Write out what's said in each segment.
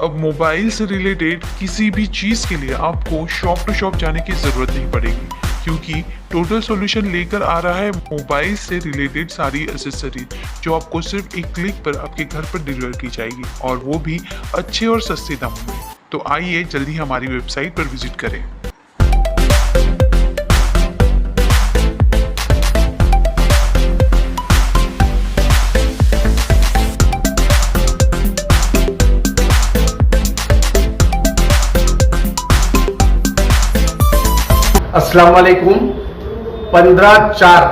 अब मोबाइल से रिलेटेड किसी भी चीज़ के लिए आपको शॉप टू शॉप जाने की ज़रूरत नहीं पड़ेगी, क्योंकि टोटल सॉल्यूशन लेकर आ रहा है मोबाइल से रिलेटेड सारी एसेसरीज जो आपको सिर्फ एक क्लिक पर आपके घर पर डिलीवर की जाएगी, और वो भी अच्छे और सस्ते दामों में। तो आइए जल्दी हमारी वेबसाइट पर विजिट करें। अस्सलाम वालेकुम। 15/4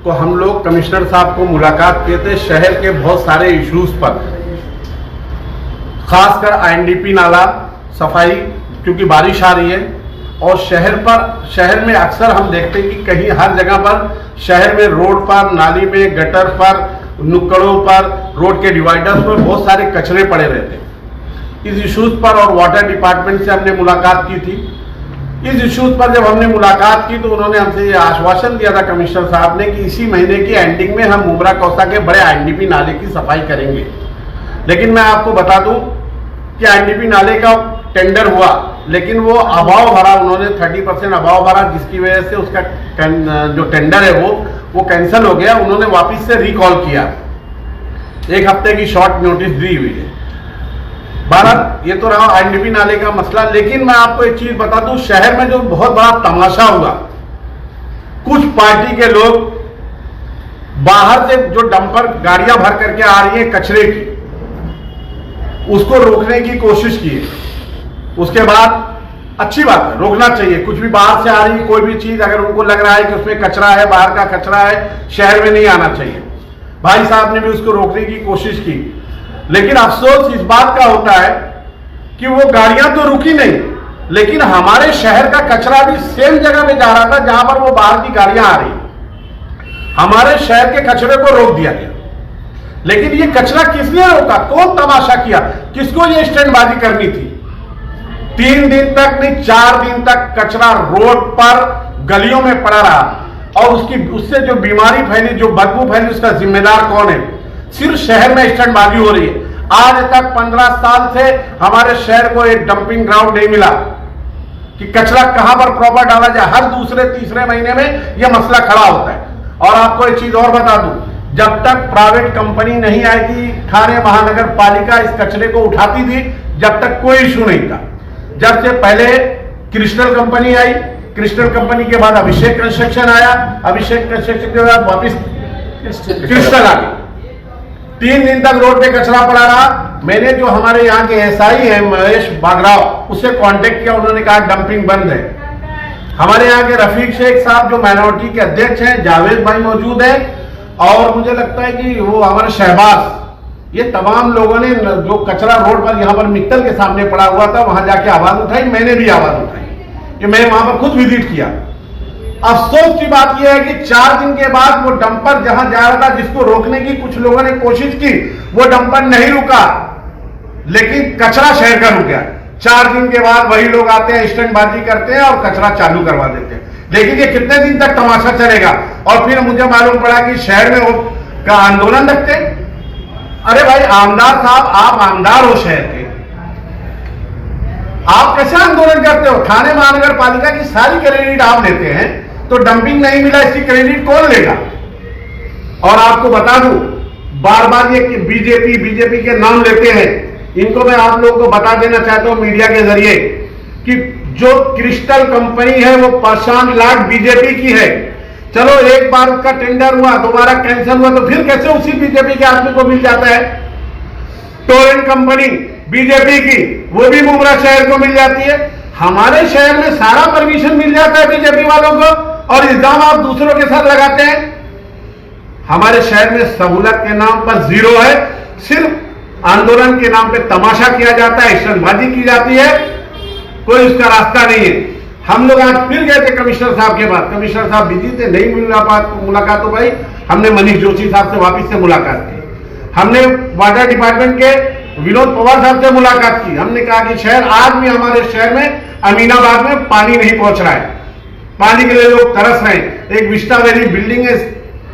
को हम लोग कमिश्नर साहब को मुलाकात किए थे शहर के बहुत सारे इश्यूज पर, खासकर आईएनडीपी नाला सफाई, क्योंकि बारिश आ रही है और शहर में अक्सर हम देखते हैं कि कहीं हर जगह पर शहर में रोड पर, नाली में, गटर पर, नुक्कड़ों पर, रोड के डिवाइडर्स पर बहुत सारे कचरे पड़े रहते हैं। इस इश्यूज पर और वाटर डिपार्टमेंट से हमने मुलाकात की थी। इस इश्यूज पर जब हमने मुलाकात की तो उन्होंने हमसे ये आश्वासन दिया था कमिश्नर साहब ने कि इसी महीने की एंडिंग में हम मुमरा कौसा के बड़े आईएनडीपी नाले की सफाई करेंगे। लेकिन मैं आपको बता दूं कि आईएनडीपी नाले का टेंडर हुआ, लेकिन वो अभाव भरा, उन्होंने 30% अभाव भरा, जिसकी वजह से उसका जो टेंडर है वो कैंसिल हो गया। उन्होंने वापिस से रिकॉल किया, 1 हफ्ते की शॉर्ट नोटिस दी हुई है। भारत, ये तो रहा आईएनडीपी नाले का मसला। लेकिन मैं आपको एक चीज बता दूं, शहर में जो बहुत बड़ा तमाशा हुआ, कुछ पार्टी के लोग बाहर से जो डंपर गाड़ियां भर करके आ रही है कचरे की, उसको रोकने की कोशिश की है। उसके बाद अच्छी बात है, रोकना चाहिए। कुछ भी बाहर से आ रही है कोई भी चीज, अगर उनको लग रहा है कि उसमें कचरा है, बाहर का कचरा है, शहर में नहीं आना चाहिए। भाई साहब ने भी उसको रोकने की कोशिश की, लेकिन अफसोस इस बात का होता है कि वो गाड़ियां तो रुकी नहीं, लेकिन हमारे शहर का कचरा भी सेम जगह में जा रहा था जहां पर वो बाहर की गाड़ियां आ रही। हमारे शहर के कचरे को रोक दिया गया, लेकिन ये कचरा किसने रोका? कौन तमाशा किया? किसको ये स्टैंडबाजी करनी थी? 3 दिन तक नहीं, 4 दिन तक कचरा रोड पर गलियों में पड़ा रहा, और उससे जो बीमारी फैली, जो बदबू फैली, उसका जिम्मेदार कौन है? सिर्फ शहर में स्टैंडबाजी हो रही है। आज तक 15 साल से हमारे शहर को एक डंपिंग ग्राउंड नहीं मिला कि कचरा कहां पर प्रॉपर डाला जाए। हर दूसरे तीसरे महीने में यह मसला खड़ा होता है। और आपको एक चीज और बता दूं, जब तक प्राइवेट कंपनी नहीं आई थी, थाने महानगर पालिका इस कचरे को उठाती थी, जब तक कोई इशू नहीं था। जब से पहले क्रिस्टल कंपनी आई, क्रिस्टल कंपनी के बाद अभिषेक कंस्ट्रक्शन आया, अभिषेक कंस्ट्रक्शन के बाद वापिस क्रिस्टल आ गई। 3 दिन तक रोड पे कचरा पड़ा रहा। मैंने जो हमारे यहाँ के एसआई है महेश बागराव, उससे कांटेक्ट किया, उन्होंने कहा डंपिंग बंद है। हमारे यहाँ के रफीक शेख साहब जो माइनॉरिटी के अध्यक्ष हैं, जावेद भाई मौजूद है, और मुझे लगता है कि वो हमारे शहबाज, ये तमाम लोगों ने जो कचरा रोड पर यहाँ पर मित्तल के सामने पड़ा हुआ था, वहां जाके आवाज उठाई। मैंने भी आवाज उठाई कि मैं वहां पर खुद विजिट किया। अफसोस की बात यह है कि 4 दिन के बाद वो डंपर जहां जा रहा था, जिसको रोकने की कुछ लोगों ने कोशिश की, वो डंपर नहीं रुका, लेकिन कचरा शहर का रुक गया। 4 दिन के बाद वही लोग आते हैं, स्टैंडबाजी करते हैं और कचरा चालू करवा देते हैं। लेकिन ये कितने दिन तक तमाशा चलेगा? और फिर मुझे मालूम पड़ा कि शहर में वो का आंदोलन रखते। अरे भाई आमदार साहब, आप आमदार हो शहर के, आप कैसे आंदोलन करते हो? थाने महानगर पालिका की सारी क्रेडिट आप लेते हैं, तो डंपिंग नहीं मिला, इसकी क्रेडिट कौन लेगा? और आपको बता दूं, बार बार ये बीजेपी के नाम लेते हैं। इनको मैं आप लोगों को बता देना चाहता हूं मीडिया के जरिए कि जो क्रिस्टल कंपनी है वो 5 लाख बीजेपी की है। चलो एक बार उसका टेंडर हुआ, दोबारा कैंसिल हुआ, तो फिर कैसे उसी बीजेपी के आदमी को मिल जाता है? टोरेंट कंपनी बीजेपी की, वो भी मुमरा शहर को मिल जाती है। हमारे शहर में सारा परमिशन मिल जाता है बीजेपी वालों को, और इल्जाम आप दूसरों के साथ लगाते हैं। हमारे शहर में सहूलत के नाम पर जीरो है, सिर्फ आंदोलन के नाम पे तमाशा किया जाता है, स्टंटबाजी की जाती है, कोई उसका रास्ता नहीं है। हम लोग आज फिर गए थे कमिश्नर साहब के पास, कमिश्नर साहब बिजी थे, नहीं मुलाकात हो भाई। हमने मनीष जोशी साहब से वापिस से मुलाकात की। हमने वाटर डिपार्टमेंट के विनोद पवार साहब से मुलाकात की। हमने कहा कि शहर आज भी, हमारे शहर में अमीनाबाद में पानी नहीं पहुंच रहा है, पानी के लिए लोग तरस रहे हैं। एक विस्टा वैली बिल्डिंग है,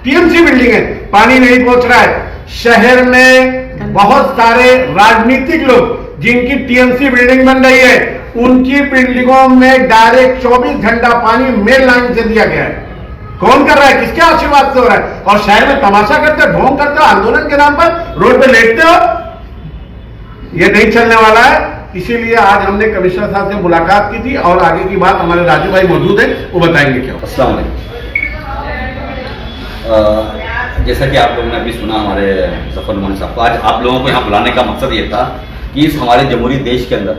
टीएमसी बिल्डिंग है, पानी नहीं पहुंच रहा है। शहर में बहुत सारे राजनीतिक लोग जिनकी टीएमसी बिल्डिंग बन रही है, उनकी बिल्डिंगों में डायरेक्ट 24 घंटा पानी मेन लाइन से दिया गया है। कौन कर रहा है, किसके आशीर्वाद से हो रहा है? और शहर में तमाशा करते हो, ढोंग करते हो, आंदोलन के नाम पर रोड पे लेटते हो। ये नहीं चलने वाला है। इसीलिए आज हमने कमिश्नर साहब से मुलाकात की थी और आगे की बात हमारे राजू भाई मौजूद है, वो बताएंगे क्या। अस्सलाम वालेकुम। जैसा कि आप लोगों ने अभी सुना हमारे जफर नुमानी साहब को, आज आप लोगों को यहाँ बुलाने का मकसद ये था कि इस हमारे जमहूरी देश के अंदर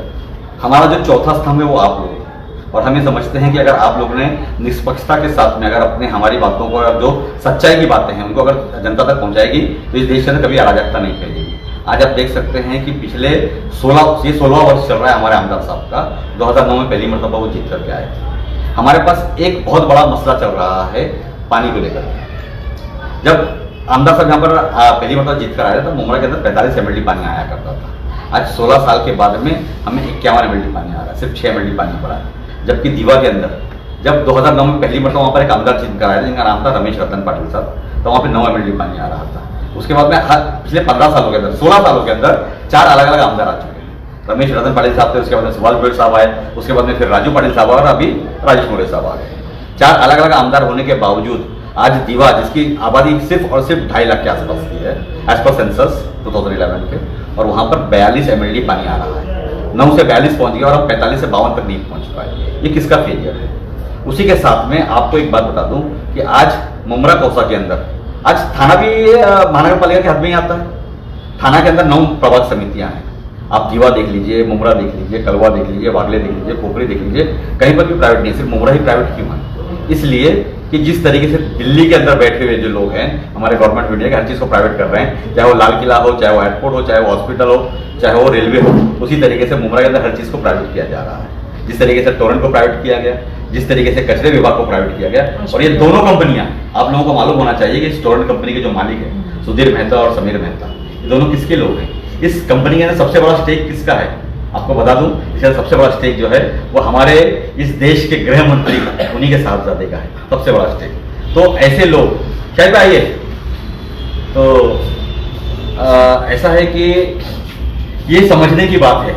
हमारा जो चौथा स्तंभ है वो आप लोग हैं। और हम ये समझते हैं कि अगर आप लोगों ने निष्पक्षता के साथ में अगर अपने हमारी बातों को, जो सच्चाई की बातें हैं उनको अगर जनता तक पहुंचाएगी तो इस देश के अंदर कभी अराजकता नहीं फैलेगी। आज आप देख सकते हैं कि पिछले 16वां वर्ष चल रहा है हमारे आमदार साहब का। 2009 में पहली मरतबा वो जीत करके आए थे। हमारे पास एक बहुत बड़ा मसला चल रहा है पानी को लेकर। जब आमदार साहब यहाँ पर पहली मरतबा जीत कर आए थे तो मुमरा के अंदर 45 MLD पानी आया करता था। आज 16 साल के बाद में हमें 51 MLD पानी आ रहा है, सिर्फ 6 MLD पानी पड़ा है। जबकि दीवा के अंदर जब 2009 में पहली मरतबा वहाँ पर एक आमदार जीत कर आया था जिनका नाम था रमेश रतन पाटिल साहब, तो वहाँ पे 9 MLD पानी आ रहा था। उसके बाद में पिछले 15 सालों के अंदर 16 सालों के अंदर 4 अलग अलग आमदार आ चुके हैं। रमेश रतन पाटिल साहब थे, उसके बाद में सुभाष गोयल साहब आए, उसके बाद में फिर राजू पाटिल साहब और अभी राजेश मोरे साहब आ गए। 4 अलग अलग आमदार होने के बावजूद आज दीवा, जिसकी आबादी सिर्फ और सिर्फ 2.5 लाख के आसपास की है एज पर सेंसस 2011 के, और वहां पर 42 MLD पानी आ रहा है। 9 से 42 पहुंच गया और अब 45 से 52 तक नहीं पहुंच पाए। ये किसका फेलियर है? उसी के साथ में आपको एक बात बता दूं कि आज मुमरा कौसा के अंदर आज थाना भी महानगर पालिका के हाथ में ही आता है। थाना के अंदर 9 प्रभाग समितियां हैं। आप दीवा देख लीजिए, मुमरा देख लीजिए, कलवा देख लीजिए, वागले देख लीजिए, खोपरी देख लीजिए, कहीं पर भी प्राइवेट नहीं, सिर्फ मुमरा ही प्राइवेट क्यों है? इसलिए कि जिस तरीके से दिल्ली के अंदर बैठे हुए जो लोग हैं हमारे गवर्नमेंट मीडिया के हर चीज़ को प्राइवेट कर रहे हैं, चाहे वो लाल किला हो, चाहे वो एयरपोर्ट हो, चाहे वो हॉस्पिटल हो, चाहे वो रेलवे हो, उसी तरीके से मुमरा के अंदर हर चीज़ को प्राइवेट किया जा रहा है। जिस तरीके से टोरेंट को प्राइवेट किया गया, जिस तरीके से कचरे विभाग को प्राइवेट किया गया, और ये दोनों कंपनियां, आप लोगों को मालूम होना चाहिए कि इस टोरेंट कंपनी के जो मालिक है सुधीर मेहता और समीर मेहता, ये दोनों किसके लोग हैं? इस कंपनी के अंदर सबसे बड़ा स्टेक किसका है? आपको बता दूं, इसका सबसे बड़ा स्टेक जो है वो हमारे इस देश के गृह मंत्री का, उन्हीं के साहबजादे का है सबसे बड़ा स्टेक। तो ऐसे लोग क्या आइए, तो ऐसा है कि ये समझने की बात है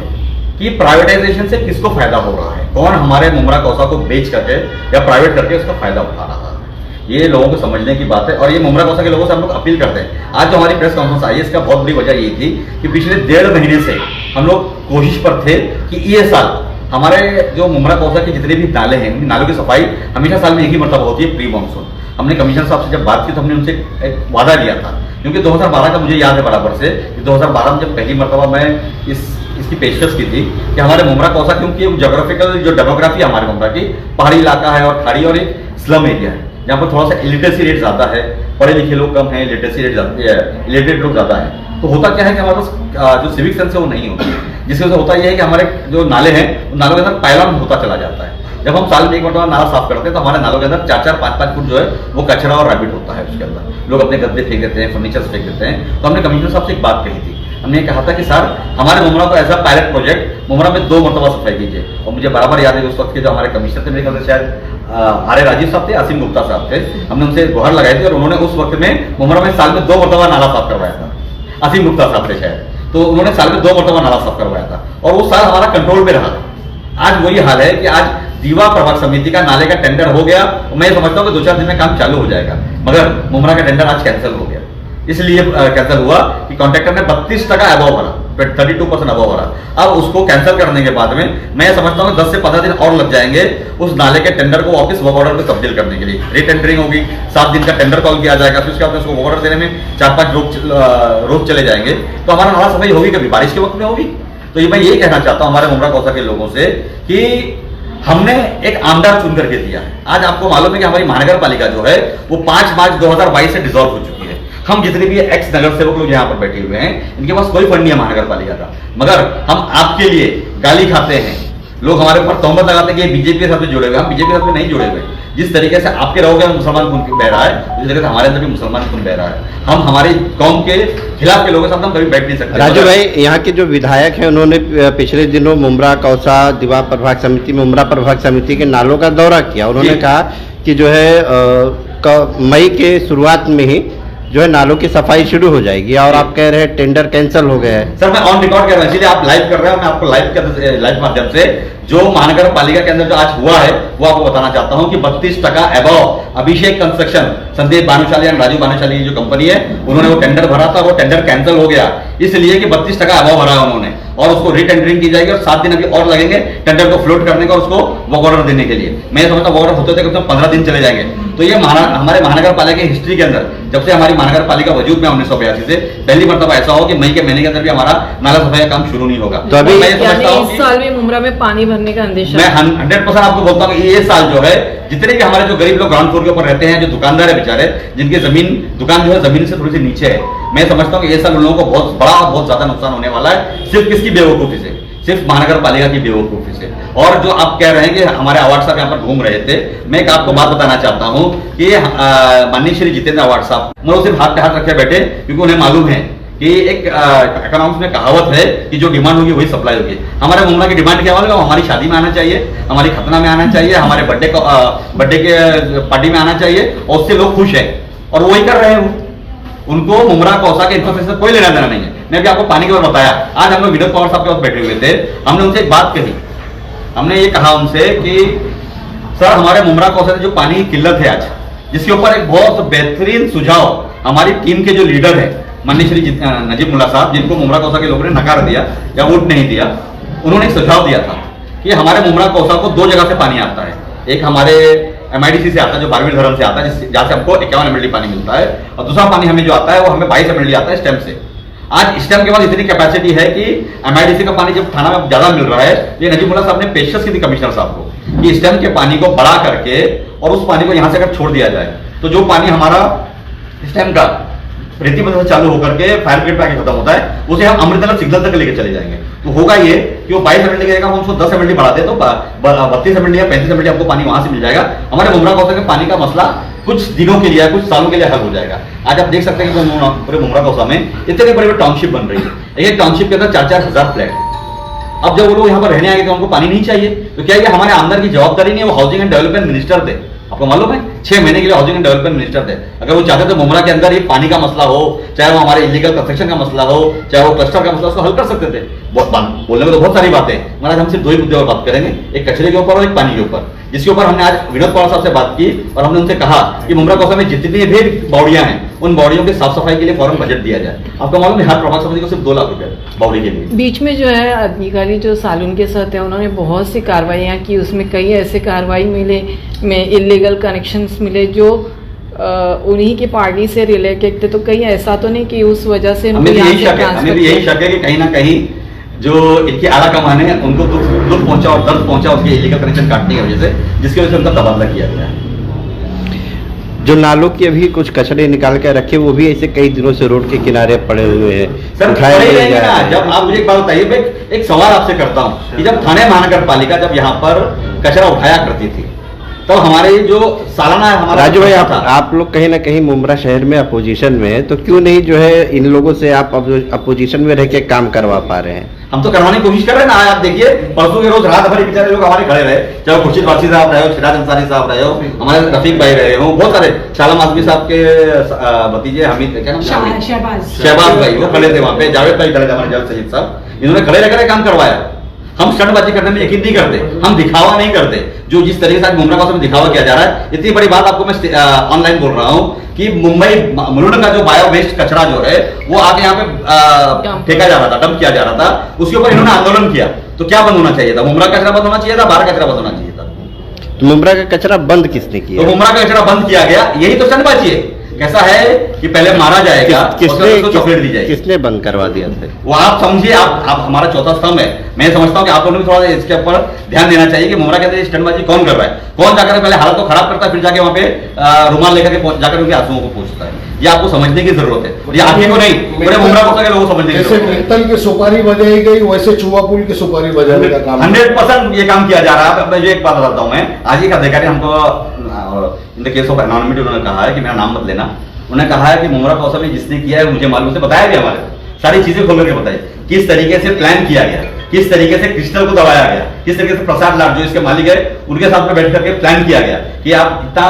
कि प्राइवेटाइजेशन से किसको फायदा हो रहा है, कौन हमारे मुमरा कौसा को बेच करके या प्राइवेट करके उसका फायदा उठा रहा है। ये लोगों को समझने की बात है और ये मुमरा कौसा के लोगों से हम लोग अपील करते हैं। आज जो हमारी प्रेस कॉन्फ्रेंस आई है इसका बहुत बड़ी वजह ये थी कि पिछले 1.5 महीने से हम लोग कोशिश पर थे कि ये साल हमारे जो मुमरा कौसा के जितने भी नाले हैं, नालों की सफाई हमेशा साल में एक ही मरतबा होती है, प्री मानसून। हमने कमिश्नर साहब से जब बात की तो हमने उनसे एक वादा लिया था, क्योंकि 2012 का मुझे याद है बराबर से कि 2012 में जब पहली मरतबा मैं इसकी पेशकश की थी कि हमारे मुमरा कौसा, क्योंकि जोग्राफिकल जो डेमोग्राफी है हमारे मुमरा की, पहाड़ी इलाका है और खाड़ी और एक स्लम एरिया है जहाँ पर थोड़ा सा इलिटरेसी रेट ज़्यादा है, पढ़े लिखे लोग कम हैं, लिटरेसी रेट इलिटरेट लोग ज़्यादा है। तो होता क्या है कि हमारे पास जो सिविक सेंस है वो नहीं होती, जिसकी वजह से होता यह है कि हमारे जो नाले हैं उन नालों के अंदर पायलान होता चला जाता है। जब हम साल में एक मरतबा नाला साफ करते हैं तो हमारे नालों के अंदर 4-4, 5-5 फुट जो है वो कचरा और रैबिट होता है। उसके अंदर लोग अपने गद्दे फेंक देते हैं, फर्नीचर फेंक देते हैं। तो हमने कमिश्नर साहब से एक बात कही थी, हमने कहा था कि सर हमारे मुमरा को एज अ पायलट प्रोजेक्ट मुमरा में 2 मरतबा सफाई कीजिए। और मुझे बराबर याद है उस वक्त के जो हमारे कमिश्नर थे, मेरे ख्याल से शायद आर्य राजीव साहब थे, असीम गुप्ता साहब थे, हमने उनसे गुहार लगाई थी और उन्होंने उस वक्त में मुमरा में साल में 2 मरतबा नाला साफ करवाया था। असीम गुप्ता साहब थे शायद, तो उन्होंने साल में 2 मरतबा नाला साफ करवाया था और वो साल हमारा कंट्रोल में रहा। आज वही हाल है कि आज दीवा प्रभाग समिति का नाले का टेंडर हो गया, मैं समझता हूँ कि 2-4 दिन में काम चालू हो जाएगा, मगर मुमरा का टेंडर आज कैंसिल हो गया। इसलिए कैंसिल हुआ कि कॉन्ट्रैक्टर ने 32% अबव भरा, 32% अबव भरा। अब उसको कैंसिल करने के बाद में मैं समझता हूँ 10 से 15 दिन और लग जाएंगे उस नाले के टेंडर को वापस वर्क ऑर्डर में तब्दील करने के लिए। रीटेंडरिंग होगी, 7 दिन का टेंडर कॉल किया जाएगा, फिर उसके बाद उसको वर्क ऑर्डर देने में 4-5 रोज चले जाएंगे। तो हमारा नाला सफाई होगी कभी? बारिश के वक्त में होगी। तो ये मैं ये कहना चाहता हूँ हमारे मुमरा कौसा के लोगों से कि हमने एक आमदार चुन करके दिया है। आज आपको मालूम है कि हमारी महानगर पालिका जो है वो 5 मार्च 2022 से डिसॉल्व हो चुकी है। हम जितने भी एक्स नगर सेवक लोग यहाँ पर बैठे हुए हैं, इनके पास कोई फंड नहीं है महानगर पालिका का, मगर हम आपके लिए गाली खाते हैं। लोग हमारे ऊपर तोहमत लगाते हैं कि बीजेपी के साथ जुड़े हुए। हम बीजेपी के साथ नहीं जुड़े हुए। जिस तरीके से आपके रहोगे मुसलमान खून बह रहा है, उस तरीके से हमारे अंदर भी मुसलमान खून बह रहा है। हम हमारी कौम के खिलाफ के लोगों के साथ हम कभी बैठ नहीं सकते। राजू भाई, यहाँ के जो विधायक हैं उन्होंने पिछले दिनों मुमरा कौसा दीवा प्रभाग समिति, मुमरा प्रभाग समिति के नालों का दौरा किया। उन्होंने कहा कि जो है मई के शुरुआत में ही जो है नालों की सफाई शुरू हो जाएगी, और आप कह रहे हैं टेंडर कैंसिल हो गया है। सर मैं ऑन रिकॉर्ड कर रहा हूँ, इसलिए आप लाइव कर रहे हो, मैं आपको लाइव माध्यम से जो महानगर पालिका के अंदर जो आज हुआ है वो आपको बताना चाहता हूं कि 32% अबव अभिषेक कंस्ट्रक्शन, संदीप भानुशाली और राजू भानुशाली की जो कंपनी है, उन्होंने वो टेंडर भरा था, वो टेंडर कैंसिल हो गया इसलिए कि 32% अबव भरा है उन्होंने, और उसको रीटेंडरिंग की जाएगी और 7 दिन अभी और लगेंगे टेंडर को फ्लोट करने का और उसको वर्क ऑर्डर देने के लिए। मैं समझता हूं वर्क ऑर्डर होते थे 15 दिन चले जाएंगे। तो ये हमारे महानगर पालिका की हिस्ट्री के अंदर, जब से हमारी महानगर पालिका वजूद में 1982 से पहली मरतबा ऐसा हो कि मई के महीने के अंदर भी हमारा नाला सफाई का काम शुरू नहीं होगा। तो अभी इस साल भी मुमरा में पानी भरने का अंदेशा, मैं 100% आपको बोलता हूँ कि ये साल जो है जितने भी हमारे जो गरीब लोग ग्राउंड फ्लोर के ऊपर रहते हैं, जो दुकानदार है बेचारे, जिनकी दुकान जो है जमीन से थोड़ी सी नीचे है, मैं समझता हूँ कि ये साल उन लोगों को बहुत बड़ा बहुत ज्यादा नुकसान होने वाला है। सिर्फ किसकी बेवकूफी से? सिर्फ महानगर पालिका की बेवकूफी से। और जो आप कह रहे हैं कि हमारे अवार्ड साहब यहाँ पर घूम रहे थे, मैं एक आपको बात बताना चाहता हूँ कि माननीय श्री जितेंद्र अवार्ड साहब मतलब सिर्फ हाथ पे हाथ रखे बैठे, क्योंकि उन्हें मालूम है कि एक इकोनॉमिक्स में कहावत है कि जो डिमांड होगी वही सप्लाई होगी। हमारे मुमरा की डिमांड क्या वाले, हमारी शादी में आना चाहिए, हमारी खतना में आना चाहिए, हमारे बर्थडे के पार्टी में आना चाहिए, और उससे लोग खुश है और वही कर रहे हैं। उनको मुमरा कौसा के इंफ्रास्ट्रक्चर कोई लेना देना नहीं है। मैं भी आपको पानी के बारे बताया, आज हम लोग विनोद पवार साहब के पास बैठे हुए थे, हमने उनसे एक बात कही, हमने ये कहा उनसे कि सर हमारे मुमरा कौसा जो पानी की किल्लत है आज, जिसके ऊपर एक बहुत बेहतरीन सुझाव हमारी टीम के जो लीडर है माननीय श्री नजीब मुल्ला साहब, जिनको मुमरा कौसा के लोगों ने नकार दिया या वोट नहीं दिया, उन्होंने एक सुझाव दिया था कि हमारे मुमरा कौसा को 2 जगह से पानी आता है। एक हमारे MIDC से आता है जो बारहवीं धर्म से आता है, जहां से हमको 51 mld पानी मिलता है, और दूसरा पानी हमें जो आता है वो हमें 22 mld आता है स्टेम से। आज स्टेम के बाद इतनी कैपेसिटी है कि MIDC का पानी जब थाना में ज्यादा मिल रहा है, ये नजीब मुल्ला साहब ने पेशकश की थी कमिश्नर साहब को कि स्टेम के पानी को बढ़ा करके और उस पानी को यहां से अगर छोड़ दिया जाए तो जो पानी हमारा स्टेम का रेती बंद से चालू होकर के फायर ब्रिगेड पे आके खत्म होता है, उसे हम अमृतनगर सिग्नल तक लेके चले जाएंगे। तो होगा ये कि वो 22 mld की जगह हम उसको 10 mld बढ़ा दे तो 32 mld या 35 mld आपको पानी वहां से मिल जाएगा। हमारे मुमरा कौसा के पानी का मसला कुछ दिनों के लिए, कुछ सालों के लिए हल हो जाएगा। आज आप देख सकते हैं कि पूरे मुमरा कौसा में इतने बड़े बड़े टाउनशिप बन रही है, एक टाउनशिप के अंदर 4-4 हजार फ्लैट है। अब जब वो लोग यहाँ पर रहने आएंगे तो उनको पानी नहीं चाहिए, तो क्या ये हमारे आमदार की जवाबदारी नहीं है? वो हाउसिंग एंड डेवलपमेंट मिनिस्टर थे, आपको मालूम है 6 महीने के लिए हाउसिंग एंड डेवलपमेंट मिनिस्टर थे। अगर वो चाहते तो मुमरा के अंदर ये पानी का मसला हो, चाहे वो हमारे इलीगल कंस्ट्रक्शन का मसला हो, चाहे वो क्लस्टर का मसला, उसको हल कर सकते थे। बोलने में तो बहुत सारी बातें, मगर आज हम सिर्फ 2 ही मुद्दे पर बात करेंगे, एक कचरे के ऊपर और एक पानी के ऊपर, जिसके ऊपर हमने आज विनोद पवार साहब से बात की और हमने उनसे कहा कि मुमरा कौसा में जितनी भी बावड़ियां हैं उन बावड़ियों की साफ सफाई के लिए फौरन बजट दिया जाए। आपको मालूम है हर प्रभाग समिति को सिर्फ 2 लाख रुपए बावड़ी के लिए। बीच में जो है अधिकारी जो सालून के साथ है उन्होंने बहुत सी कार्रवाइयाँ की, उसमें कई ऐसे कार्रवाई मिले में इलीगल कनेक्शंस मिले जो उन्हीं की पार्टी से रिलेटेड थे। तो कहीं ऐसा तो नहीं कि उस वजह से हमें भी यही शक है कि कहीं ना कहीं जो इनके आला कमान है उनको दुख पहुंचा और दर्द पहुंचा उसके इलीगल कनेक्शन काटने की वजह से, जिसकी वजह से उनका तबादला किया गया है। जो नालों की अभी कुछ कचरे निकाल के रखे वो भी ऐसे कई दिनों से रोड के किनारे पड़े हुए हैं, सर उठाए पड़े नहीं रहेंगे जा ना। रहे हैं। जब आप मुझे एक बात बताइए, मैं एक सवाल आपसे करता हूं कि जब थाने महानगर पालिका जब यहाँ पर कचरा उठाया करती थी तो हमारे जो सालाना हमारा राजू भाई आप लोग कहीं ना कहीं मुमरा शहर में अपोजिशन में है, तो क्यों नहीं जो है इन लोगों से आप अपोजिशन में रह के काम करवा पा रहे हैं? हम तो करवाने की कोशिश कर रहे हैं ना। आप देखिए परसों के रोज रात भर बेचारे लोग हमारे खड़े रहे, चाहे खुर्शीद वासी साहब रहे हो, सिराज अंसारी साहब रहे हो, हमारे रफीक भाई रहे हो, बहुत सारे शालम आजमी साहब के भतीजे हमीद क्या नाम शहबाज भाई वो खड़े थे वहां पे, जावेद भाई खड़े थे हमारे जावेद सईद साहब, इन्होंने खड़े रहकर काम करवाया। हम स्टंटबाजी करने में यकीन नहीं करते, हम दिखावा नहीं करते। जो जिस तरीके से आज मुमरा कौसा में दिखावा किया जा रहा है, इतनी बड़ी बात आपको मैं ऑनलाइन बोल रहा हूं कि मुंबई मुलुंड का जो बायो वेस्ट कचरा जो है वो आगे यहाँ पे फेंका जा रहा था, डंप किया जा रहा था, उसके ऊपर इन्होंने आंदोलन किया। तो क्या बंद होना चाहिए था? मुमरा का कचरा बंद होना चाहिए था, बाहर कचरा बंद होना चाहिए था। तो मुमरा का कचरा बंद किसने किया? तो मुमरा का कचरा बंद किया गया, यही तो स्टंटबाजी है। कैसा है कि पहले मारा जाएगा, चॉकलेट दी जाएगी। किसने बंद करवा दिया था वो? आप समझिए, आप हमारा चौथा स्तंभ है। मैं समझता हूं कि आप लोगों को थोड़ा इसके ऊपर ध्यान देना चाहिए कि मुमरा के अंदर स्टंटबाजी कौन कर रहा है, कौन जाकर पहले हालत को खराब करता है, फिर जाके वहां पे रुमाल लेकर के जाकर उनके आंसुओं को पूछता है। ये आपको समझने की जरूरत है, ये आगे को नहीं, पूरे मुमरा को लोगों को समझने की जैसे कीर्तन की सुपारी बजाई गई वैसे चुवा पुल की सुपारी बजाने का काम 100% ये काम किया जा रहा है। मैं जो एक बात बताता हूँ, मैं आज एक अधिकारी हमको in the case of anonymity उन्होंने कहा है कि मेरा नाम मत लेना। उन्होंने कहा है कि मुमरा कौसा में जिसने किया है मुझे मालूम से बताया भी, हमारे सारी चीजें खोल करके बताई, किस तरीके से प्लान किया गया, किस तरीके से क्रिस्टल को दबाया गया, किस तरीके से प्रसाद लाल जो इसके मालिक है उनके साथ में बैठ करके प्लान किया गया कि आप इतना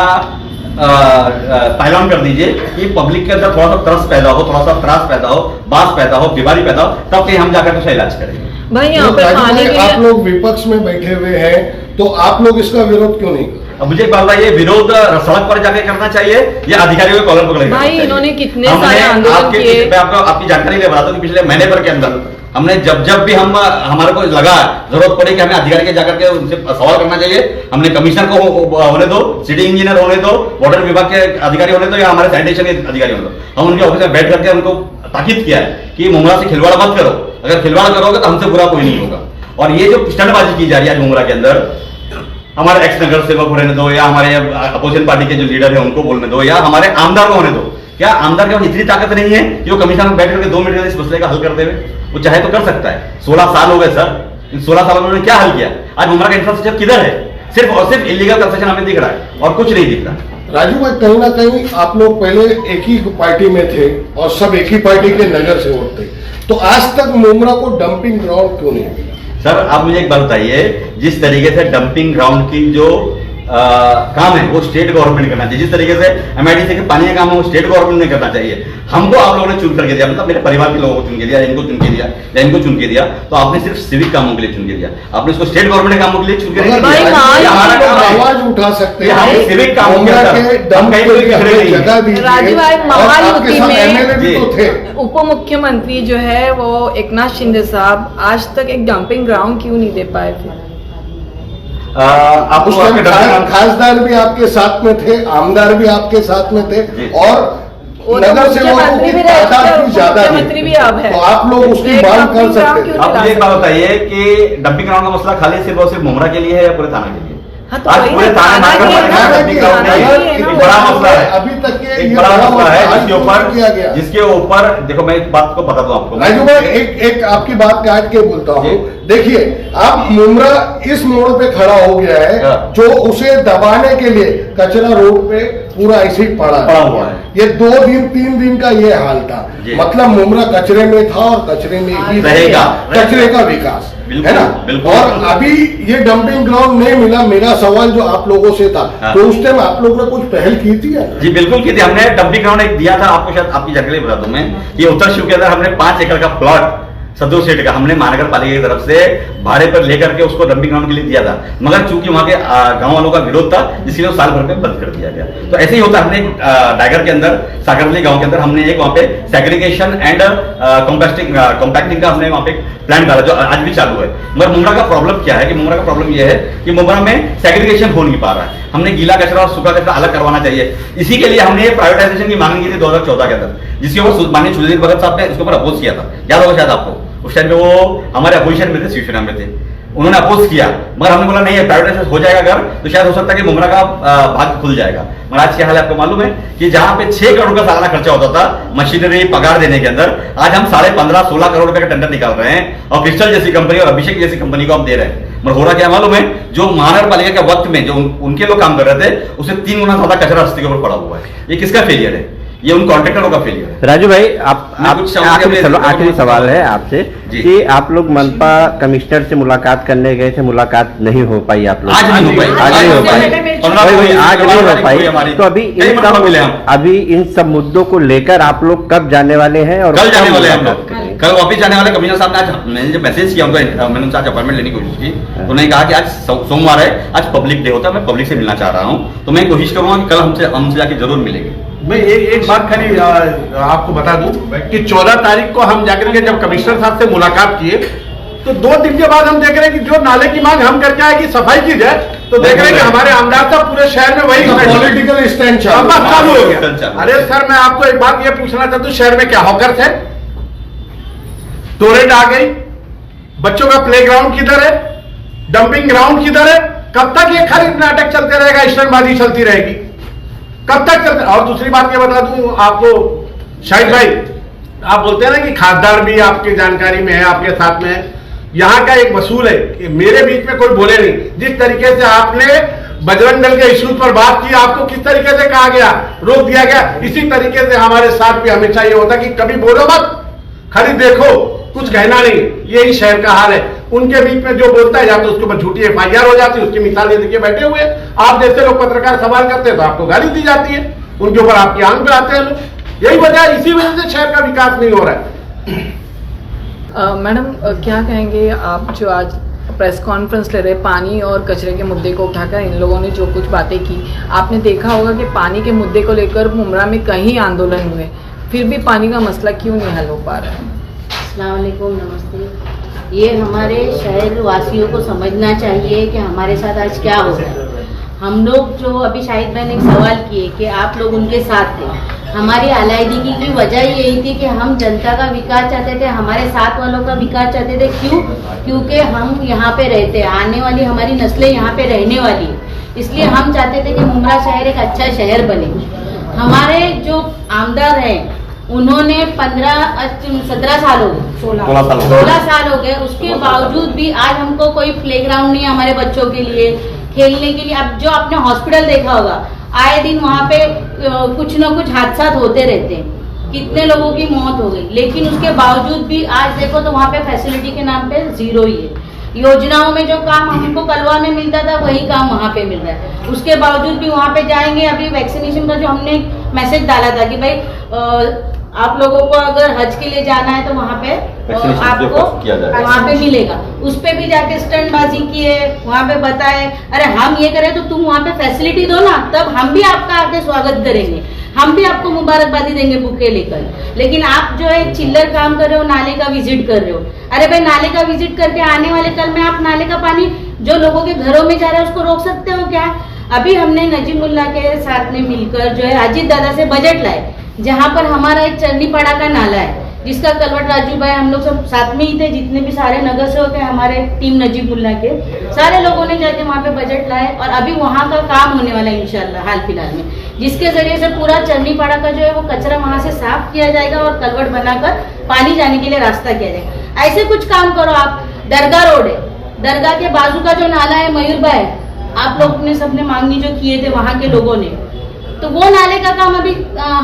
पहलवान कर दीजिए कि पब्लिक के अंदर थोड़ा सा तरस पैदा हो, थोड़ा सा त्रास पैदा हो, बास पैदा हो, बीमारी पैदा हो, तब कहीं हम जाकर उसका इलाज करेंगे। भाई यहाँ पे राजू खाने भाई, के आप लिए लोग विपक्ष में बैठे हुए हैं तो आप लोग इसका विरोध क्यों नहीं करते? अब मुझे पता ये विरोध सड़क पर जाके करना चाहिए या अधिकारियों के कॉलर पकड़ के भाई, करना चाहिए? इन्होंने कितने हमने सारे आंदोलन किए। मैं आपको आपकी जानकारी ले बताता हूँ कि पिछले महीने भर के अंदर हमने जब भी हम हमारे को लगा जरूरत पड़ी कि हमें अधिकारी के जाकर के उनसे सवाल करना चाहिए, हमने कमिश्नर को होने दो, सिटी इंजीनियर होने दो, वाटर विभाग के अधिकारी होने दो या हमारे सैनिटेशन के अधिकारी होने दो, हम उनके ऑफिस में बैठ करके उनको ताकीद किया है कि मुमरा से खिलवाड़ मत करो, अगर खिलवाड़ करोगे तो हमसे बुरा कोई नहीं होगा। और ये जो स्टंटबाजी की जा रही है आज मुमरा के अंदर, हमारे एक्स नगर सेवक होने दो या हमारे अपोजिशन पार्टी के जो लीडर है उनको बोलने दो या हमारे आमदार को होने दो, क्या आमदार के पास इतनी ताकत नहीं है कि वो कमिश्नर में बैठ करके 2 मिनट में इस मसले का हल कर देवे? वो चाहे तो कर सकता है। 16 साल हो गए सर, इन 16 सालों में उन्होंने क्या हल किया? आज मुमरा का इंफ्रास्ट्रक्चर किधर है? सिर्फ और सिर्फ इलीगल कंस्ट्रक्शन हमें दिख रहा है और कुछ नहीं दिख रहा। राजू भाई, कहीं ना कहीं आप लोग पहले एक ही पार्टी में थे और सब एक ही पार्टी के नगर सेवक थे, तो आज तक मुमरा को डंपिंग ग्राउंड क्यों नहीं मिला? सर आप मुझे एक बात बताइए, जिस तरीके से डंपिंग ग्राउंड की जो काम है वो स्टेट गवर्नमेंट करना चाहिए, जिस तरीके से एमआईडीसी के पानी का काम है वो स्टेट गवर्नमेंट ने करना चाहिए। हमको आप लोगों ने चुन करके दिया, मतलब मेरे परिवार के लोगों को चुन के दिया, इनको चुन के दिया या इनको चुन के दिया, तो आपने सिर्फ सिविक कामों के लिए चुन के दिया, आपने उसको स्टेट गवर्नमेंट के कामों के लिए चुन के मगर दिया। भाई, हमारा काम है। आवाज उठा सकते ये हमें सिविक कामों के मुमरा अंदर, के हम डंप कहीं के कोई लिए पिछड़े नहीं जगह दीजिए। राजू भाई, और महायुति आपके साथ में MLA भी तो थे। उप मुख्यमंत्री जो है वो एकनाथ शिंदे साहब आज तक एक डंपिंग ग्राउंड क्यों नहीं दे पाए थे? आप उस टाइम खासदार भी आपके साथ में थे, आमदार भी आपके साथ में थे जी। और वो तो नगर सेवकों मुख्यमंत्री की भी रह चुके तादाद हैं, भी ज्यादा मुख्यमंत्री भी अब है। तो आप लोग उसकी एक मांग कर डंपिंग ग्राउंड सकते क्यों हैं। आप मुझे एक बात बताइए कि डंपिंग ग्राउंड का मसला खाली सिर्फ और सिर्फ मुमरा के लिए है या पूरे थाना के लिए? हाँ, तो आज वही पूरे ना, थाना थाना नगर के लिए पालिका ना, डंपिंग ग्राउंड नहीं है, थाना के एक लिए बड़ा ना। मसला है। अभी तक के एक ये बड़ा मसला है आज जिसके ऊपर किया गया। जिसके ऊपर देखो मैं एक बात को बता दूं आपको, राजू भाई, एक आपकी बात काट के बोलता हूँ। देखिए, अब मुमरा इस मोड़ पे खड़ा हो गया है हाँ। जो उसे दबाने के लिए कचरा रोड पे पूरा ऐसे ही पड़ा हुआ है। ये 2 दिन 3 दिन का ये हाल था, जी। मतलब मुमरा कचरे में था और कचरे में ही रहेगा। कचरे का विकास बिल्कुल, है ना। बिल्कुल। और अभी ये डंपिंग ग्राउंड नहीं मिला। मेरा सवाल जो आप लोगों से था, हाँ। तो उस टाइम आप लोगों ने कुछ पहल की थी या? जी बिल्कुल की थी, हमने डंपिंग ग्राउंड एक दिया था आपको, शायद आपकी जानकारी बता दूं मैं कि उत्तर शिव के अंदर हमने 5 एकड़ का प्लॉट सदो सेठ का हमने महानगर पालिका की तरफ से भाड़े पर लेकर के उसको डंपिंग ग्राउंड के लिए दिया था, मगर चूंकि वहां के गांव वालों का विरोध था इसलिए वो साल भर में बंद कर दिया गया। तो ऐसे ही होता है, हमने डागर के अंदर सागरली गांव के अंदर हमने एक वहां पे सेग्रीगेशन एंड कॉम्पैक्टिंग का हमने वहां पे प्लान डाला जो आज भी चालू है। मगर मुमरा का प्रॉब्लम क्या है कि मुमरा का प्रॉब्लम यह है कि मुमरा में सेग्रीगेशन हो नहीं पा रहा है। हमने गीला कचरा और सूखा कचरा अलग करवाना चाहिए, इसी के लिए हमने प्राइवेटाइजेशन की मांग की थी 2014 के अंदर, जिसके ऊपर माननीय सुधीर भगत साहब ने इसके ऊपर अपोज किया था, याद होगा शायद आपको। उस टाइम पे वो हमारे अपोजिशन में थे, शिवसेना में थे, उन्होंने अपोज किया, मगर हमने बोला नहीं है प्राइवेटाइजेशन हो जाएगा अगर तो शायद हो सकता है कि मुमरा का भाग खुल जाएगा। मगर आज क्या हाल है आपको मालूम है कि जहां पे 6 करोड़ का सालाना खर्चा होता था मशीनरी पगार देने के अंदर, आज हम 15.5-16 करोड़ रुपए का टेंडर निकाल रहे हैं और क्रिस्टल जैसी कंपनी और अभिषेक जैसी कंपनी को हम दे रहे हैं। मगर हो रहा क्या मालूम है, जो महानगर पालिका के वक्त में जो उनके लोग काम कर रहे थे उससे 3 गुना ज्यादा कचरा रस्ते के ऊपर पड़ा हुआ है। ये किसका फेलियर है? ये उन कॉन्ट्रैक्टरों का फेलियर है। राजू भाई, कुछ आखिरी सवाल है आपसे जी। कि आप लोग मनपा कमिश्नर से मुलाकात करने गए थे, मुलाकात नहीं हो पाई आप लोग? आज नहीं हो पाई, आज नहीं हो पाई, वही आज नहीं हो पाई। तो अभी इन सब मुद्दों को लेकर आप लोग कब जाने वाले हैं? और कल जाने वाले हैं हम लोग, कल वापिस जाने वाले। कमिश्नर साहब ने आज मैंने जब मैसेज किया उनको, मैंने उनसे आज अपॉइंटमेंट लेने की कोशिश की, तो उन्होंने कहा कि आज सोमवार है, आज पब्लिक डे होता है, मैं पब्लिक से मिलना चाह रहा हूँ, तो मैं कोशिश करूंगा कि कल हमसे जाके जरूर मिलेंगे। मैं एक बात खाली आपको बता दूं कि 14 तारीख को हम जाकर के जब कमिश्नर साहब से मुलाकात किए तो 2 दिन के बाद हम देख रहे हैं कि जो नाले की मांग हम करके आए कि सफाई की जाए, तो देख रहे हैं कि हमारे आमदार साहब पूरे शहर में वही पॉलिटिकल स्टैंड चालू हो गया। अरे सर, मैं आपको एक बात ये पूछना चाहता हूँ, शहर में क्या हॉकर्स है? टोरेंट आ गई, बच्चों का प्ले ग्राउंड किधर है, डंपिंग ग्राउंड किधर है? कब तक ये खाली नाटक चलते रहेगा, स्टंटबाजी चलती रहेगी? कब तक चलते? और दूसरी बात ये बता दूं आपको शाहिद भाई, आप बोलते हैं ना कि खासदार भी आपकी जानकारी में है, आपके साथ में है। यहाँ का एक वसूल है कि मेरे बीच में कोई बोले नहीं। जिस तरीके से आपने बजरंग दल के इशू पर बात की, आपको किस तरीके से कहा गया, रोक दिया गया, इसी तरीके से हमारे साथ भी हमेशा ये होता कि कभी बोलो मत, खाली देखो, कुछ कहना नहीं। यही शहर का हाल है। उनके बीच में जो बोलता है या तो उसके ऊपर झूठी FIR हो जाती है, उसकी मिसाल ये देखिए बैठे हुए आप जैसे लोग पत्रकार सवाल करते हैं तो आपको गाली दी जाती है, उनके ऊपर आपकी आंख पे आते हैं लोग। यही वजह, इसी वजह से शहर का विकास नहीं हो रहा है। मैडम क्या कहेंगे आप जो आज प्रेस कॉन्फ्रेंस ले रहे, पानी और कचरे के मुद्दे को उठाकर इन लोगों ने जो कुछ बातें की, आपने देखा होगा कि पानी के मुद्दे को लेकर मुमरा में कई आंदोलन हुए, फिर भी पानी का मसला क्यों नहीं हल हो पा रहा है? अस्सलाम वालेकुम, नमस्ते। ये हमारे शहर वासियों को समझना चाहिए कि हमारे साथ आज क्या हो रहा है। हम लोग जो अभी शाहिद भाई ने एक सवाल किए कि आप लोग उनके साथ थे, हमारी अलायदगी की वजह यही थी कि हम जनता का विकास चाहते थे, हमारे साथ वालों का विकास चाहते थे। क्यों? क्योंकि हम यहाँ पे रहते हैं, आने वाली हमारी नस्लें यहाँ पे रहने वाली है, इसलिए हम चाहते थे कि मुमरा शहर एक अच्छा शहर बने। हमारे जो आमदार हैं उन्होंने 17 साल हो गए, 16 साल हो गए, उसके बावजूद भी आज हमको कोई प्लेग्राउंड नहीं है हमारे बच्चों के लिए खेलने के लिए। अब जो आपने हॉस्पिटल देखा होगा, आए दिन वहाँ पे कुछ न कुछ हादसा होते रहते हैं, कितने लोगों की मौत हो गई, लेकिन उसके बावजूद भी आज देखो तो वहाँ पे फैसिलिटी के नाम पे जीरो ही है। योजनाओं में जो काम हमको कलवा में मिलता था वही काम वहाँ पे मिल रहा है, उसके बावजूद भी वहाँ पे जाएंगे। अभी वैक्सीनेशन का जो हमने मैसेज डाला था कि भाई आप लोगों को अगर हज के लिए जाना है तो वहाँ पे आपको वहाँ पे मिलेगा, उस पे भी जाके स्टंटबाजी किए, वहाँ पे बताए अरे हम ये करें तो तुम वहाँ पे फैसिलिटी दो ना, तब हम भी आपका आगे स्वागत करेंगे, हम भी आपको मुबारकबादी देंगे बुके लेकर। लेकिन आप जो है चिल्लर काम कर रहे हो, नाले का विजिट कर रहे हो। अरे भाई नाले का विजिट करके आने वाले कल में आप नाले का पानी जो लोगों के घरों में जा रहा है उसको रोक सकते हो क्या? अभी हमने नजीमुल्ला के साथ में मिलकर जो है अजीत दादा से बजट लाए, जहाँ पर हमारा एक चरनीपाड़ा का नाला है जिसका कलवट राजू भाई हम लोग सब साथ में ही थे, जितने भी सारे नगर सेवक हैं हमारे टीम नजीमुल्ला के, सारे लोगों ने जाके वहाँ पे बजट लाए और अभी वहाँ का काम होने वाला है इंशाल्लाह हाल फिलहाल में, जिसके जरिए से पूरा चरनीपाड़ा का जो है वो कचरा वहाँ से साफ किया जाएगा और कलवट बनाकर पानी जाने के लिए रास्ता किया जाएगा। ऐसे कुछ काम करो आप। दरगाह रोड है, दरगाह के बाजू का जो नाला है मयूर भाई, आप लोग ने सबने मांगनी जो किए थे वहाँ के लोगों ने, तो वो नाले का काम अभी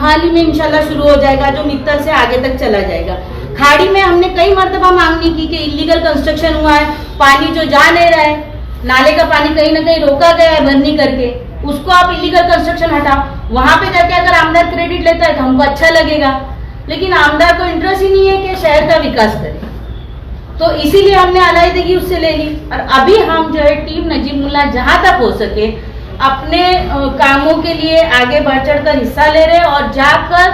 हाल ही में इंशाल्लाह शुरू हो जाएगा, जो मित्तल से आगे तक चला जाएगा। खाड़ी में हमने कई मर्तबा मांगनी की कि इलीगल कंस्ट्रक्शन हुआ है, पानी जो जा नहीं रहा है, नाले का पानी कहीं ना कहीं रोका गया है भरनी करके, उसको आप इलीगल कंस्ट्रक्शन हटाओ। वहां पे जाके अगर आमदार क्रेडिट लेता है तो हमको अच्छा लगेगा, लेकिन आमदार को इंटरेस्ट ही नहीं है कि शहर का विकास करे, तो इसीलिए हमने अलायदगी उससे ले ली। और अभी हम जो है टीम नजीमुल्ला जहां तक हो सके अपने कामों के लिए आगे बढ़ चढ़ कर हिस्सा ले रहे हैं और जाकर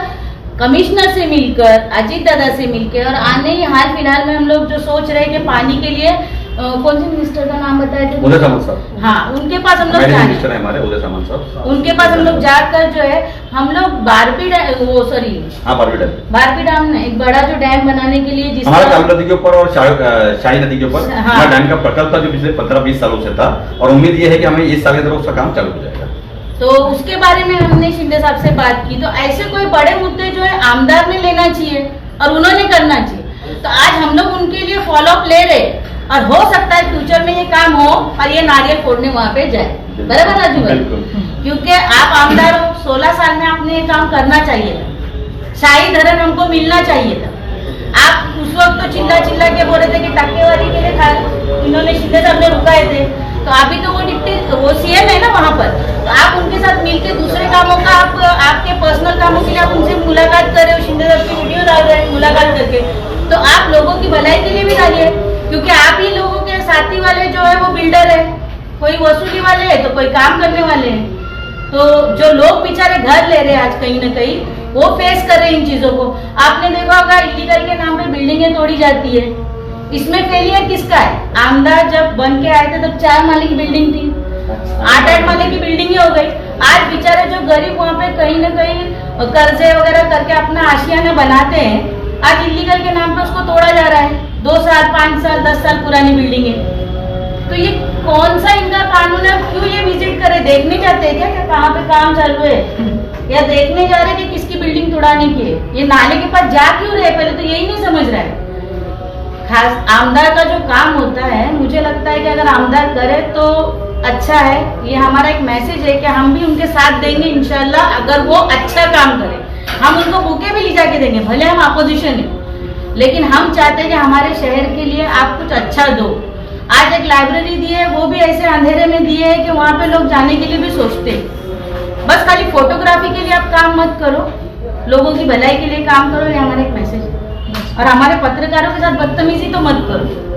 कमिश्नर से मिलकर, अजीत दादा से मिलकर, और आने ही हाल फिलहाल में हम लोग जो सोच रहे हैं कि पानी के लिए कौन से मिनिस्टर का नाम बताए थे? उदय सामंत साहब। हाँ, उनके पास हम लोग जाए, हमारे उदय सामंत साहब, उनके पास हम लोग जाकर जो है हम लोग बारपी डैम ने एक बड़ा जो डैम बनाने के लिए जिसका हमारा काली नदी के ऊपर और शाही नदी के ऊपर डैम का प्रकल्प था जो पिछले 15-20 सालों से था, और उम्मीद ये है कि हमें इस साल के अंदर उसका काम चालू हो जाएगा। तो उसके बारे में हमने शिंदे साहब से बात की, तो ऐसे कोई बड़े मुद्दे जो है आमदार ने लेना चाहिए और उन्होंने करना चाहिए। तो आज हम लोग उनके लिए फॉलोअप ले रहे और हो सकता है फ्यूचर में ये काम हो और ये नारियल फोड़ने वहां पे जाए, बराबर राजू भाई? क्योंकि आप आमदार हो, 16 साल में आपने ये काम करना चाहिए था, शाही धरन हमको मिलना चाहिए था। आप उस वक्त तो चिल्ला चिल्ला के बोल रहे थे कि टक्केवारी के लिए इन्होंने शिंदे साहब ने रुकाए थे, तो अभी तो वो सीएम है ना वहाँ पर, तो आप उनके साथ मिलकर दूसरे कामों का आपके पर्सनल कामों के लिए आप उनसे मुलाकात कर रहे हो, शिंदे साहब की वीडियो डाल रहे हैं मुलाकात करके, तो आप लोगों की भलाई के लिए भी डालिए, क्योंकि आप ही लोगों के साथी वाले जो है वो बिल्डर है, कोई वसूली वाले है तो कोई काम करने वाले हैं। तो जो लोग बेचारे घर ले रहे हैं आज कहीं ना कहीं वो फेस कर रहे हैं इन चीजों को। आपने देखा होगा इलीगल के नाम पे बिल्डिंगें तोड़ी जाती है, इसमें फेलियर किसका है? आमदार जब बन के आए थे तब 4 माले की बिल्डिंग थी, 8-8 माले की बिल्डिंग ही हो गई। आज बेचारे जो गरीब वहाँ पे कहीं ना कहीं कर्जे वगैरह करके अपना आशियाना बनाते हैं, आज इलीगल के नाम पे उसको तोड़ा जा रहा है। 2 साल 5 साल 10 साल पुरानी बिल्डिंग है, तो ये कौन सा इनका कानून है? क्यों ये विजिट करे? देखने जाते हैं क्या कहाँ पे काम चालू है, या देखने जा रहे कि किसकी बिल्डिंग तोड़ाने की है? ये नाले के पास जा क्यों रहे? पहले तो यही नहीं समझ रहा है। खास आमदार का जो काम होता है, मुझे लगता है कि अगर आमदार करे तो अच्छा है। ये हमारा एक मैसेज है कि हम भी उनके साथ देंगे इंशाल्लाह, अगर वो अच्छा काम करे हम उनको बुके भी ले जाके देंगे, भले हम अपोजिशन है, लेकिन हम चाहते हैं कि हमारे शहर के लिए आप कुछ अच्छा दो। आज एक लाइब्रेरी दी है, वो भी ऐसे अंधेरे में दी है कि वहाँ पे लोग जाने के लिए भी सोचते हैं। बस खाली फोटोग्राफी के लिए आप काम मत करो, लोगों की भलाई के लिए काम करो, ये हमारा एक मैसेज है। और हमारे पत्रकारों के साथ बदतमीजी तो मत करो।